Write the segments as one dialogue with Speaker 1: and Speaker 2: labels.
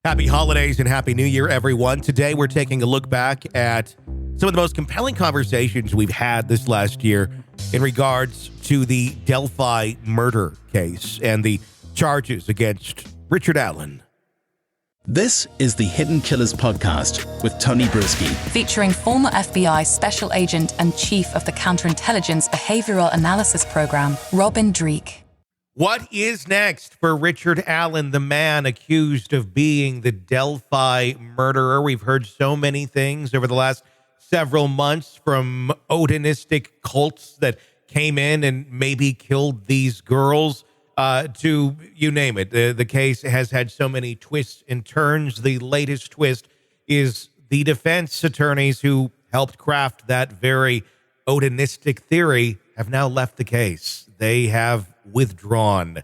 Speaker 1: Happy holidays and happy new year, everyone. Today, we're taking a look back at some of the most compelling conversations we've had this last year in regards to the Delphi murder case and the charges against Richard Allen.
Speaker 2: This is the Hidden Killers podcast with Tony Brueski,
Speaker 3: featuring former FBI Special Agent and Chief of the Counterintelligence Behavioral Analysis Program, Robin Dreeke.
Speaker 1: What is next for Richard Allen, the man accused of being the Delphi murderer? We've heard so many things over the last several months, from Odinistic cults that came in and maybe killed these girls to you name it. The case has had so many twists and turns. The latest twist is the defense attorneys who helped craft that very Odinistic theory have now left the case. They have withdrawn.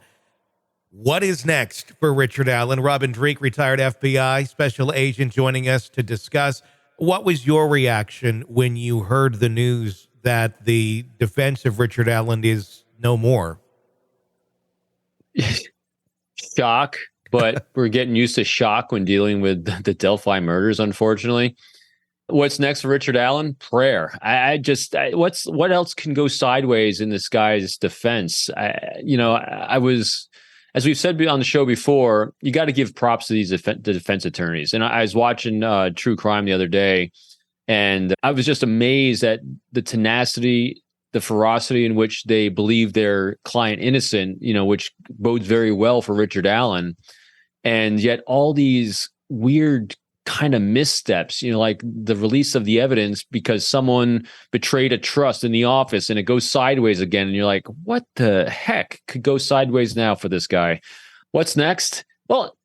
Speaker 1: What is next for Richard Allen? Robin Dreeke, retired FBI special agent, joining us to discuss. What was your reaction when you heard the news that the defense of Richard Allen is no more?
Speaker 4: Shock, but we're getting used to shock when dealing with the Delphi murders, unfortunately. What's next for Richard Allen? Prayer. What else can go sideways in this guy's defense? I was, as we've said on the show before, you got to give props to the defense attorneys. And I was watching True Crime the other day, and I was just amazed at the tenacity, the ferocity in which they believe their client innocent, which bodes very well for Richard Allen. And yet all these weird kind of missteps, like the release of the evidence because someone betrayed a trust in the office and it goes sideways again. And you're like, what the heck could go sideways now for this guy? What's next? Well,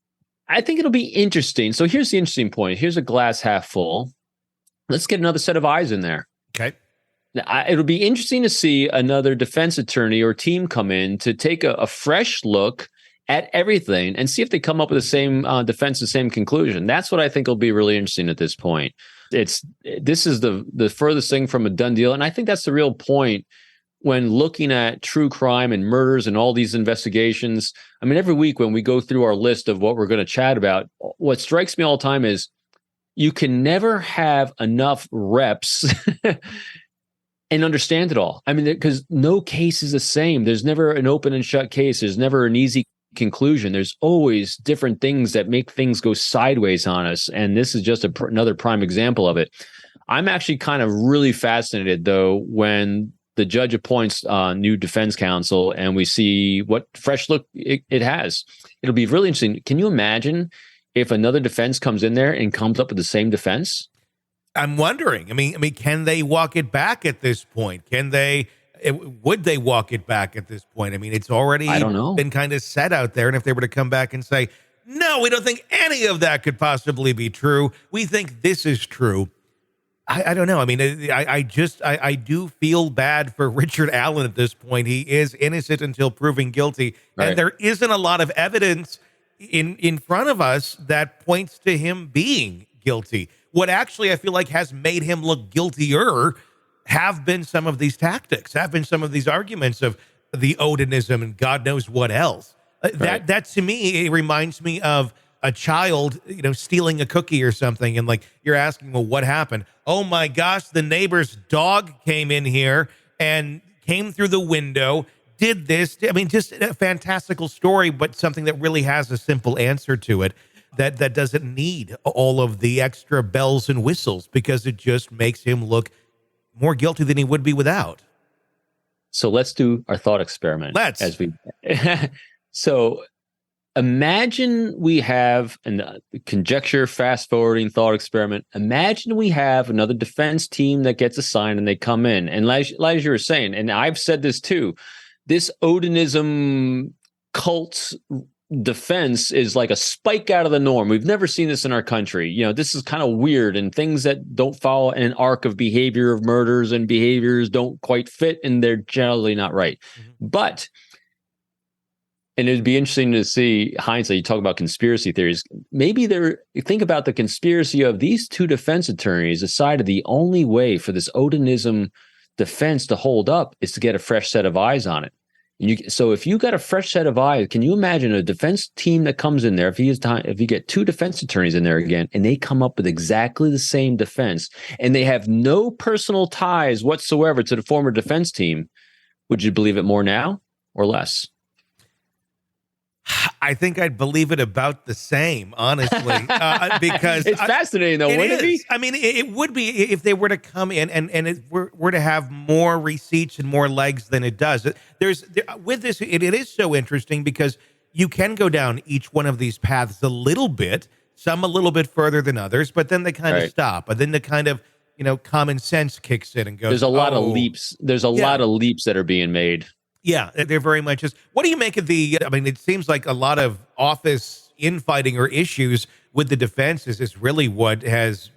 Speaker 4: I think it'll be interesting. So here's the interesting point. Here's a glass half full. Let's get another set of eyes in there.
Speaker 1: Okay.
Speaker 4: Now, it'll be interesting to see another defense attorney or team come in to take a fresh look at everything and see if they come up with the same defense, the same conclusion. That's what I think will be really interesting at this point. This is the furthest thing from a done deal. And I think that's the real point when looking at true crime and murders and all these investigations. I mean, every week when we go through our list of what we're going to chat about, what strikes me all the time is you can never have enough reps and understand it all. I mean, because no case is the same. There's never an open and shut case. There's never an easy conclusion. There's always different things that make things go sideways on us. And this is just another prime example of it. I'm actually kind of really fascinated, though, when the judge appoints new defense counsel and we see what fresh look it has. It'll be really interesting. Can you imagine if another defense comes in there and comes up with the same defense?
Speaker 1: I'm wondering. I mean, can they walk it back at this point? Would they walk it back at this point? I mean, it's already been kind of set out there. And if they were to come back and say, no, we don't think any of that could possibly be true, we think this is true, I don't know. I mean, I do feel bad for Richard Allen at this point. He is innocent until proven guilty. Right. And there isn't a lot of evidence in front of us that points to him being guilty. What actually I feel like has made him look guiltier have been some of these tactics, have been some of these arguments of the Odinism and God knows what else. Right. That to me, it reminds me of a child, stealing a cookie or something. And like, you're asking, well, what happened? Oh my gosh, the neighbor's dog came in here and came through the window, did this. I mean, just a fantastical story, but something that really has a simple answer to it that doesn't need all of the extra bells and whistles, because it just makes him look more guilty than he would be without.
Speaker 4: So let's do our thought experiment. So imagine we have conjecture, fast forwarding thought experiment. Imagine we have another defense team that gets assigned and they come in. And like you were saying, and I've said this too, this Odinism cult defense is like a spike out of the norm. We've never seen this in our country. This is kind of weird, and things that don't follow an arc of behavior of murders and behaviors don't quite fit, and they're generally not right. Mm-hmm. And it'd be interesting to see hindsight. You talk about conspiracy theories. Maybe think about the conspiracy of these two defense attorneys decided the only way for this Odinism defense to hold up is to get a fresh set of eyes on it. So if you got a fresh set of eyes, can you imagine a defense team that comes in there? If you get two defense attorneys in there again, and they come up with exactly the same defense, and they have no personal ties whatsoever to the former defense team, would you believe it more now or less?
Speaker 1: I think I'd believe it about the same, honestly, because
Speaker 4: it's fascinating, though, wouldn't it be?
Speaker 1: I mean, it would be if they were to come in and it were to have more receipts and more legs than it does. With this, it is so interesting because you can go down each one of these paths a little bit, some a little bit further than others, but then they kind of stop, and then the kind of common sense kicks in and goes.
Speaker 4: There's a lot of leaps. There's a lot of leaps that are being made.
Speaker 1: Yeah, they're very much just. What do you make of it seems like a lot of office infighting or issues with the defense is really what has,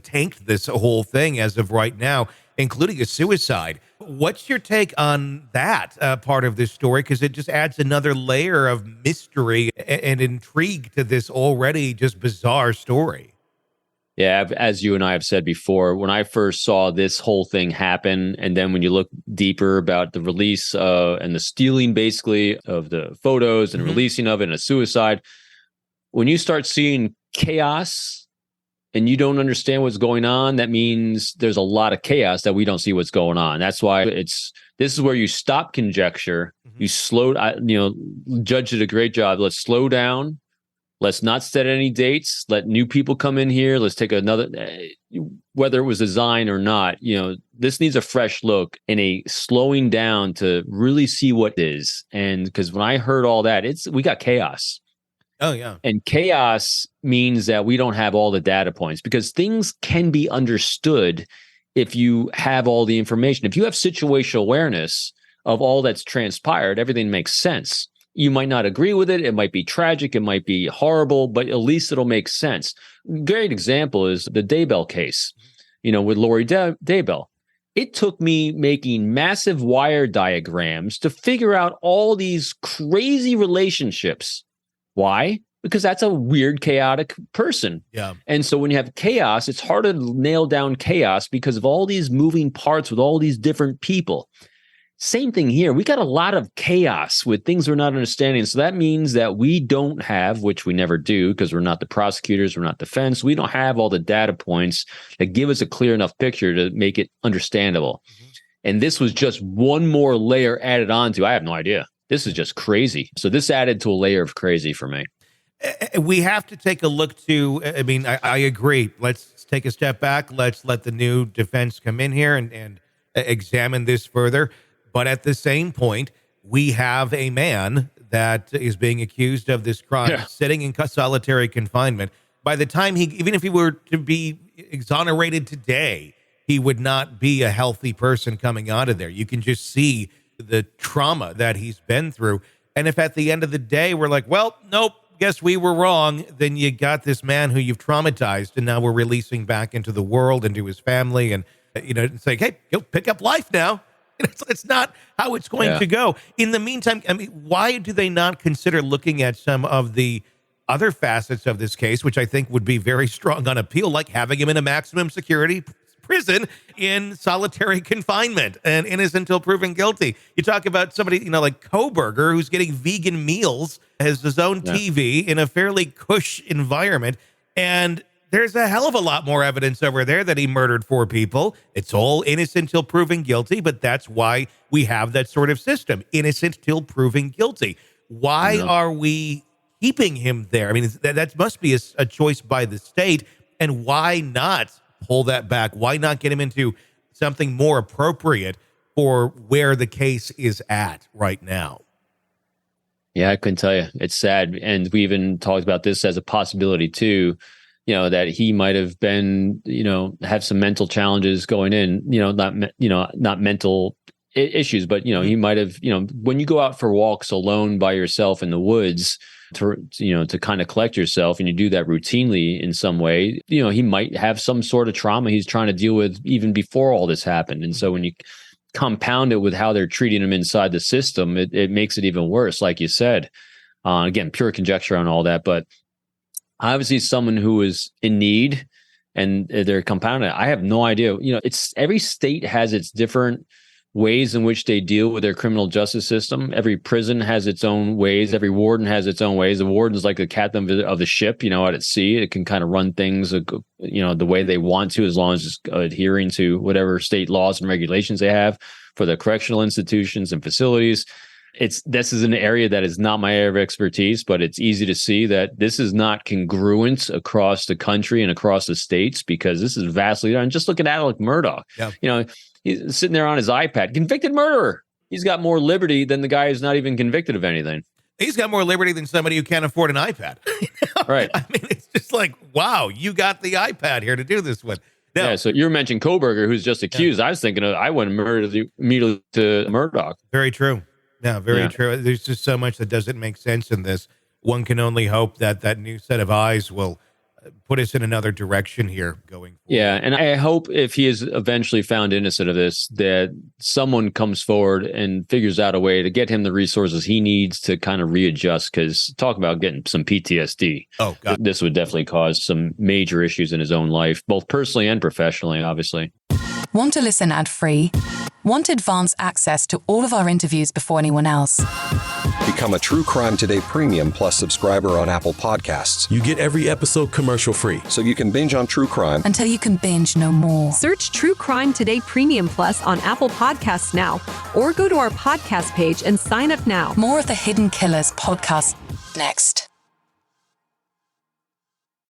Speaker 1: tanked this whole thing as of right now, including a suicide. What's your take on that part of this story? Because it just adds another layer of mystery and intrigue to this already just bizarre story.
Speaker 4: Yeah, as you and I have said before, when I first saw this whole thing happen, and then when you look deeper about the release and the stealing, basically, of the photos and releasing of it and a suicide, when you start seeing chaos and you don't understand what's going on, that means there's a lot of chaos that we don't see what's going on. That's why this is where you stop conjecture. You slow, Judge did a great job. Let's slow down. Let's not set any dates. Let new people come in here. Let's take another, whether it was designed or not, this needs a fresh look and a slowing down to really see what it is. And because when I heard all that, we got chaos.
Speaker 1: Oh, yeah.
Speaker 4: And chaos means that we don't have all the data points, because things can be understood if you have all the information. If you have situational awareness of all that's transpired, everything makes sense. You might not agree with it. It might be tragic. It might be horrible, but at least it'll make sense. Great example is the Daybell case, with Lori Daybell. It took me making massive wire diagrams to figure out all these crazy relationships. Why? Because that's a weird, chaotic person.
Speaker 1: Yeah.
Speaker 4: And so when you have chaos, it's hard to nail down chaos because of all these moving parts with all these different people. Same thing here. We got a lot of chaos with things we're not understanding. So that means that we don't have, which we never do because we're not the prosecutors, we're not defense. We don't have all the data points that give us a clear enough picture to make it understandable. And this was just one more layer added on to. I have no idea. This is just crazy. So this added to a layer of crazy for me.
Speaker 1: We have to take a look to, I agree. Let's take a step back. Let's let the new defense come in here and examine this further. But at the same point, we have a man that is being accused of this crime, sitting in solitary confinement. By the time even if he were to be exonerated today, he would not be a healthy person coming out of there. You can just see the trauma that he's been through. And if at the end of the day, we're like, well, nope, guess we were wrong, then you got this man who you've traumatized, and now we're releasing back into the world and to his family. And, it's like, hey, go pick up life now. It's not how it's going to go. In the meantime, why do they not consider looking at some of the other facets of this case, which I think would be very strong on appeal, like having him in a maximum security prison in solitary confinement and innocent until proven guilty? You talk about somebody, like Koberger, who's getting vegan meals, has his own TV in a fairly cush environment, and there's a hell of a lot more evidence over there that he murdered 4 people. It's all innocent till proven guilty, but that's why we have that sort of system, innocent till proven guilty. Why are we keeping him there? That must be a choice by the state, and why not pull that back? Why not get him into something more appropriate for where the case is at right now?
Speaker 4: Yeah, I couldn't tell you. It's sad. And we even talked about this as a possibility too, that he might have been, have some mental challenges going in, not mental issues, but, he might have, when you go out for walks alone by yourself in the woods to kind of collect yourself, and you do that routinely in some way, he might have some sort of trauma he's trying to deal with even before all this happened. And so when you compound it with how they're treating him inside the system, it makes it even worse, like you said. Again, pure conjecture on all that, but obviously someone who is in need and they're compounded. I have no idea. It's every state has its different ways in which they deal with their criminal justice system. Every prison has its own ways. Every warden has its own ways. The warden's like the captain of the ship, out at sea. It can kind of run things, the way they want to, as long as it's adhering to whatever state laws and regulations they have for the correctional institutions and facilities. This is an area that is not my area of expertise, but it's easy to see that this is not congruent across the country and across the states, because this is vastly, and just look at Alec Murdaugh. Yeah. He's sitting there on his iPad, convicted murderer. He's got more liberty than the guy who's not even convicted of anything.
Speaker 1: He's got more liberty than somebody who can't afford an iPad.
Speaker 4: Right.
Speaker 1: I mean, it's just like, wow, you got the iPad here to do this with.
Speaker 4: Now, yeah, so you mentioned Koberger, who's just accused. Yeah. I was thinking I went immediately to Murdaugh.
Speaker 1: Very true. Yeah, very true. There's just so much that doesn't make sense in this. One can only hope that new set of eyes will put us in another direction here going forward.
Speaker 4: Yeah, and I hope if he is eventually found innocent of this, that someone comes forward and figures out a way to get him the resources he needs to kind of readjust, because talk about getting some PTSD.
Speaker 1: Oh, God.
Speaker 4: This would definitely cause some major issues in his own life, both personally and professionally, obviously.
Speaker 3: Want to listen ad-free? Want advanced access to all of our interviews before anyone else?
Speaker 5: Become a True Crime Today Premium Plus subscriber on Apple Podcasts.
Speaker 2: You get every episode commercial-free,
Speaker 5: so you can binge on true crime
Speaker 3: until you can binge no more.
Speaker 6: Search True Crime Today Premium Plus on Apple Podcasts now, or go to our podcast page and sign up now.
Speaker 3: More of the Hidden Killers podcast next.